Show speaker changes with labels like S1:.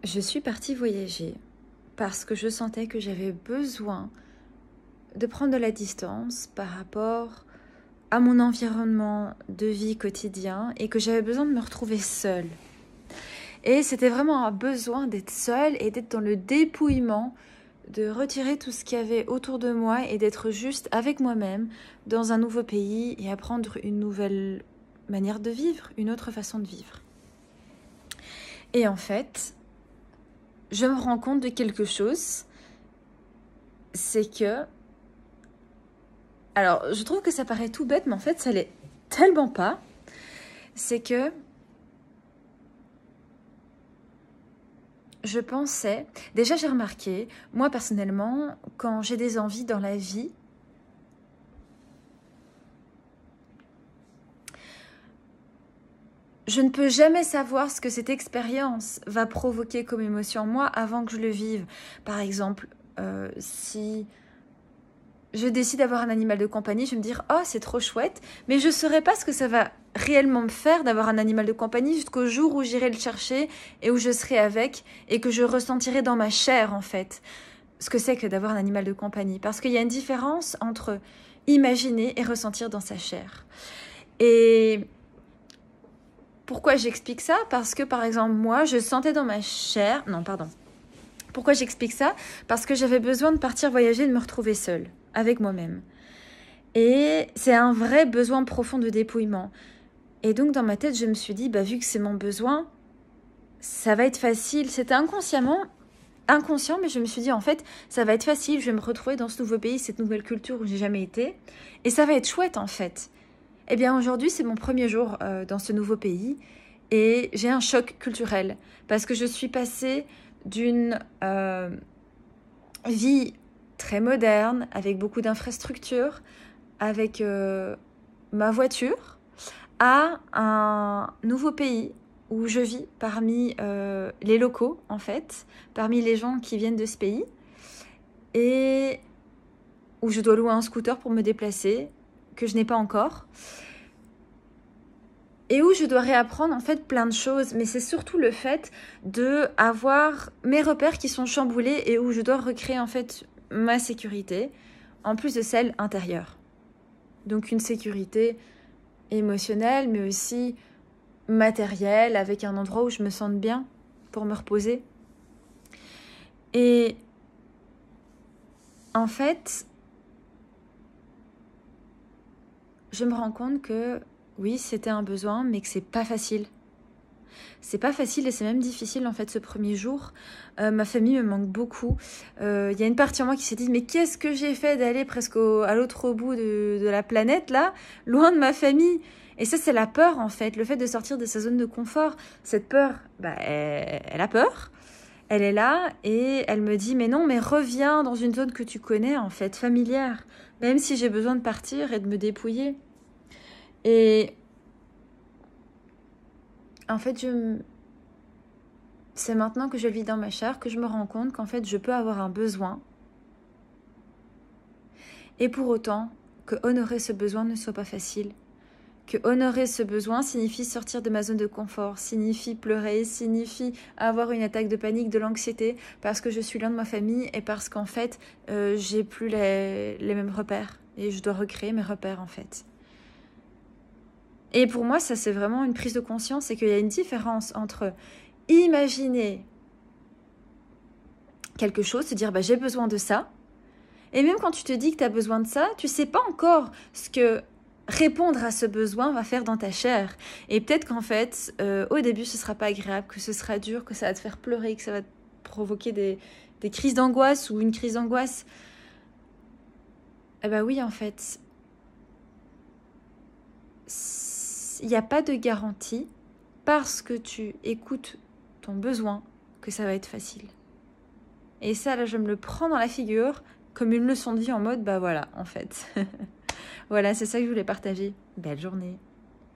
S1: Je suis partie voyager parce que je sentais que j'avais besoin de prendre de la distance par rapport à mon environnement de vie quotidien et que j'avais besoin de me retrouver seule. Et c'était vraiment un besoin d'être seule et d'être dans le dépouillement, de retirer tout ce qu'il y avait autour de moi et d'être juste avec moi-même dans un nouveau pays et apprendre une nouvelle manière de vivre, une autre façon de vivre. Et en fait, je me rends compte de quelque chose, c'est que... Alors, je trouve que ça paraît tout bête, mais en fait, ça l'est tellement pas. C'est que je pensais... Déjà, j'ai remarqué, moi, personnellement, quand j'ai des envies dans la vie, je ne peux jamais savoir ce que cette expérience va provoquer comme émotion en moi avant que je le vive. Par exemple, si je décide d'avoir un animal de compagnie, je vais me dire « Oh, c'est trop chouette !» Mais je ne saurais pas ce que ça va réellement me faire d'avoir un animal de compagnie jusqu'au jour où j'irai le chercher et où je serai avec et que je ressentirai dans ma chair, en fait, ce que c'est que d'avoir un animal de compagnie. Parce qu'il y a une différence entre imaginer et ressentir dans sa chair. Et... pourquoi j'explique ça? Parce que, par exemple, moi, je sentais dans ma chair... Non, pardon. Pourquoi j'explique ça? Parce que j'avais besoin de partir voyager et de me retrouver seule, avec moi-même. Et c'est un vrai besoin profond de dépouillement. Et donc, dans ma tête, je me suis dit, vu que c'est mon besoin, ça va être facile. C'était inconscient, mais je me suis dit, en fait, ça va être facile. Je vais me retrouver dans ce nouveau pays, cette nouvelle culture où j'ai jamais été. Et ça va être chouette, en fait. Eh bien, aujourd'hui, c'est mon premier jour dans ce nouveau pays et j'ai un choc culturel parce que je suis passée d'une vie très moderne, avec beaucoup d'infrastructures, avec ma voiture, à un nouveau pays où je vis parmi les locaux, en fait, parmi les gens qui viennent de ce pays et où je dois louer un scooter pour me déplacer, que je n'ai pas encore, et où je dois réapprendre en fait plein de choses, mais c'est surtout le fait de avoir mes repères qui sont chamboulés et où je dois recréer en fait ma sécurité, en plus de celle intérieure. Donc une sécurité émotionnelle, mais aussi matérielle, avec un endroit où je me sente bien pour me reposer. Et en fait, je me rends compte que oui, c'était un besoin, mais que c'est pas facile. C'est pas facile et c'est même difficile en fait ce premier jour. Ma famille me manque beaucoup. Y a une partie en moi qui s'est dit mais qu'est-ce que j'ai fait d'aller presque à l'autre bout de la planète là, loin de ma famille. Et ça c'est la peur en fait, le fait de sortir de sa zone de confort. Cette peur, elle a peur. Elle est là et elle me dit mais non mais reviens dans une zone que tu connais en fait, familière. Même si j'ai besoin de partir et de me dépouiller. Et en fait, c'est maintenant que je le vis dans ma chair que je me rends compte qu'en fait, je peux avoir un besoin. Et pour autant, que honorer ce besoin ne soit pas facile. Que honorer ce besoin signifie sortir de ma zone de confort, signifie pleurer, signifie avoir une attaque de panique, de l'anxiété, parce que je suis loin de ma famille et parce qu'en fait, j'ai plus les mêmes repères. Et je dois recréer mes repères, en fait. Et pour moi, ça, c'est vraiment une prise de conscience, c'est qu'il y a une différence entre imaginer quelque chose, se dire j'ai besoin de ça, et même quand tu te dis que tu as besoin de ça, tu sais pas encore ce que répondre à ce besoin va faire dans ta chair. Et peut-être qu'en fait, au début, ce sera pas agréable, que ce sera dur, que ça va te faire pleurer, que ça va te provoquer des crises d'angoisse ou une crise d'angoisse. Eh oui, en fait, il n'y a pas de garantie parce que tu écoutes ton besoin que ça va être facile. Et ça, là, je me le prends dans la figure comme une leçon de vie en mode, voilà, en fait. Voilà, c'est ça que je voulais partager. Belle journée.